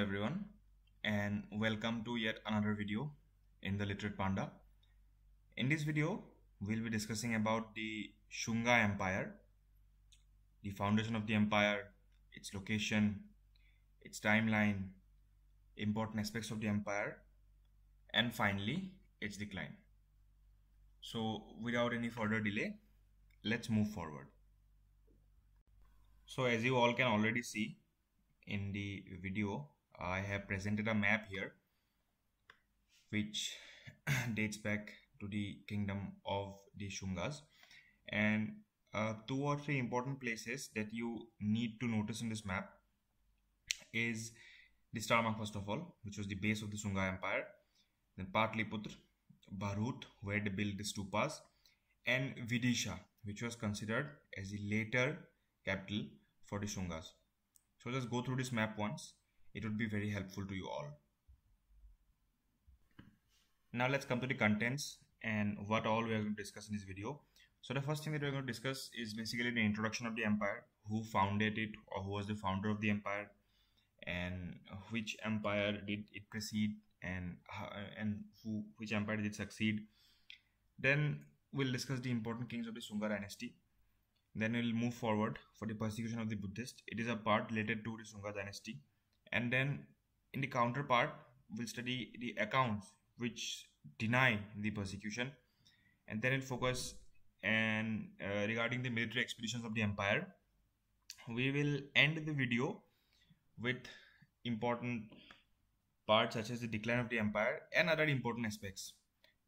everyone, and welcome to yet another video in the Literate Panda. In this video, we'll be discussing about the Shunga Empire, the foundation of the empire, its location, its timeline, important aspects of the empire, and finally, its decline. So without any further delay, let's move forward. So as you all can already see in the video, I have presented a map here which dates back to the kingdom of the Shungas, and two or three important places that you need to notice in this map is the star mark first of all, which was the base of the Shunga Empire, then Patliputra, Bharut, where they built the stupas, and Vidisha, which was considered as the later capital for the Shungas. So just go through this map once, it would be very helpful to you all. Now let's come to the contents and what all we are going to discuss in this video. So the first thing that we are going to discuss is basically the introduction of the empire, who founded it or who was the founder of the empire, and which empire did it precede, and which empire did it succeed. Then we'll discuss the important kings of the Shunga dynasty. Then we'll move forward for the persecution of the Buddhists. It is a part related to the Shunga dynasty. And then in the counterpart, we'll study the accounts which deny the persecution. And then we'll focus and regarding the military expeditions of the empire. We will end the video with important parts such as the decline of the empire and other important aspects.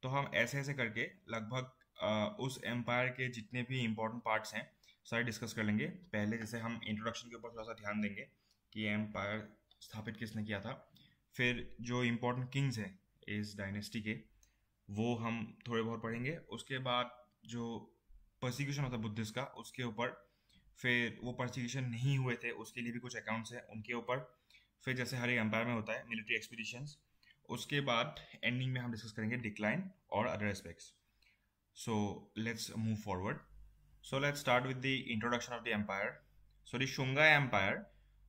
तो हम ऐसे ऐसे करके लगभग उस empire के जितने भी इम्पोर्टेंट पार्ट्स हैं सारे डिस्कस कर लेंगे. पहले जैसे हम इंट्रोडक्शन के ऊपर थोड़ा सा ध्यान देंगे कि एम्पायर स्थापित किसने किया था. फिर जो इम्पोर्टेंट किंग्स हैं इस डायनेस्टी के वो हम थोड़े बहुत पढ़ेंगे. उसके बाद जो परसिक्यूशन होता है बुद्धिस्ट का उसके ऊपर, फिर वो परसिक्यूशन नहीं हुए थे उसके लिए भी कुछ अकाउंट्स हैं उनके ऊपर. फिर जैसे हर एक एम्पायर में होता है मिलिट्री एक्सपीडिशंस. उसके बाद एंडिंग में हम डिस्कस करेंगे डिक्लाइन और other aspects. So let's move forward. So let's start with the introduction of the empire. So the Shunga Empire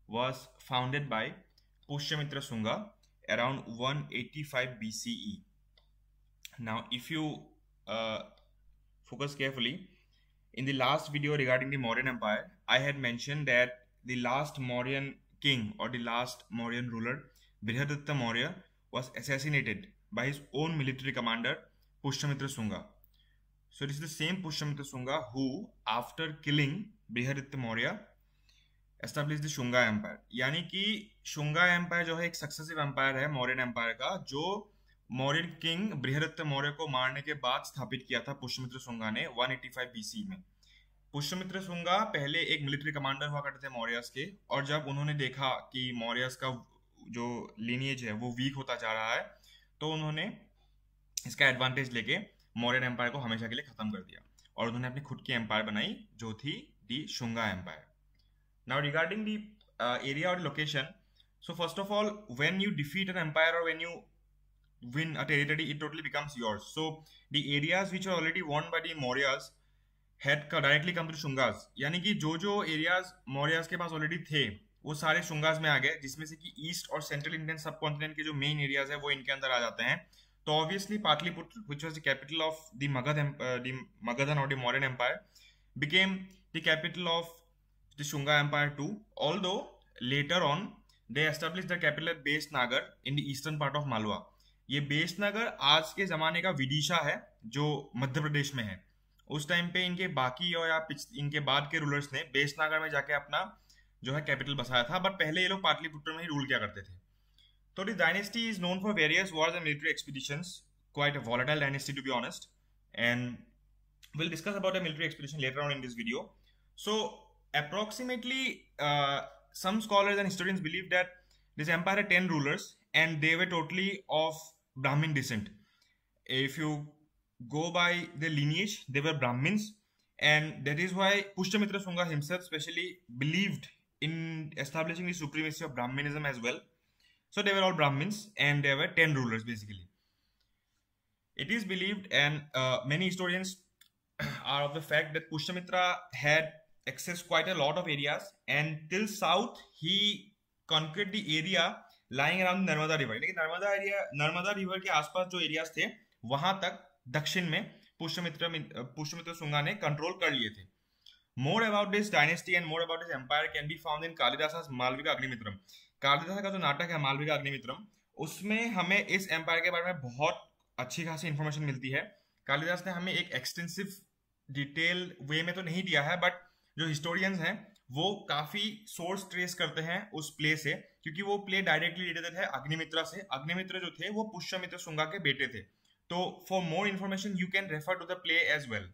was founded by Pushyamitra Shunga around 185 BCE. Now if you focus carefully, in the last video regarding the Mauryan Empire, I had mentioned that the last Mauryan king or the last Mauryan ruler, Brihadatta Maurya, was assassinated by his own military commander Pushyamitra Shunga. So this is the same Pushyamitra Shunga who, after killing Brihadatta Maurya, established the Shunga Empire. यानी कि Shunga Empire जो है एक successive empire है Mauryan empire का, जो Mauryan king Brihadatta Maurya को मारने के बाद स्थापित किया था पुष्यमित्र शुंगा ने 185 BC में. पुष्यमित्र शुंगा पहले एक मिलिट्री कमांडर हुआ करते थे मौर्यस के, और जब उन्होंने देखा कि मौर्यस का जो लिनिएज है वो वीक होता जा रहा है तो उन्होंने इसका एडवांटेज लेके मौर्यन एम्पायर को हमेशा के लिए खत्म कर दिया और उन्होंने अपनी खुद की एम्पायर बनाई जो थी the Shunga empire. Now regarding the area और location, so first of all when you defeat an empire और when you win a territory, it totally becomes yours. So the areas which were already won by the Mauryas had directly come to Shungas. यानी कि जो जो areas Mauryas के पास already थे वो सारे शुंगास में आ गए, जिसमें से कि ईस्ट और सेंट्रल इंडियन सब कॉन्टिनेंट के जो मेन एरियाज है वो इनके अंदर आ जाते हैं. तो obviously Pataliputra, which was the capital of the Magadhan or the Mauryan Empire, became the capital of the Shunga Empire too. Although later on they established their capital at Besnagar in the eastern part of Malwa. ये बेसनगर आज के जमाने का विदिशा है जो मध्य प्रदेश में है. उस टाइम पे इनके बाकी और या इनके बाद के रूलर्स ने बेसनगर में जाके अपना जो है कैपिटल बसाया था, बट पहले ये लोग पाटलिपुत्र में ही रूल किया करते थे. So the dynasty is known for various wars and military expeditions. Quite a volatile dynasty, to be honest. And we'll discuss about the military expedition later on in this video. So approximately, some scholars and historians believe that this empire had 10 rulers and they were totally of Brahmin descent. If you go by the lineage, they were Brahmins, and that is why Pushyamitra Shunga himself specially believed in establishing the supremacy of Brahminism as well. So they were all Brahmins and there were 10 rulers basically. It is believed, and many historians are of the fact that Pushyamitra had accessed quite a lot of areas, and till south he conquered the area lying around Narmada river, लेकिन Narmada river के आसपास जो areas थे वहां तक दक्षिण में पुष्यमित्र शुंगा ने कंट्रोल कर लिए थे। More about this dynasty and more about this empire can be found in Kalidasa Malavikagnimitram. Kalidasa का जो नाटक है मालविका अग्निमित्रम, उसमें हमें इस एम्पायर के बारे में बहुत अच्छी खासी इंफॉर्मेशन मिलती है। कालिदास ने हमें एक एक्सटेंसिव डिटेल वे में तो नहीं दिया है, बट जो हिस्टोरियंस हैं वो काफी सोर्स ट्रेस करते हैं उस प्ले से, क्योंकि वो प्ले डायरेक्टली रिलेटेड है अग्निमित्रा से। अग्निमित्र जो थे वो पुष्यमित्र शुंगा के बेटे थे। तो for more information you can refer to the play as well.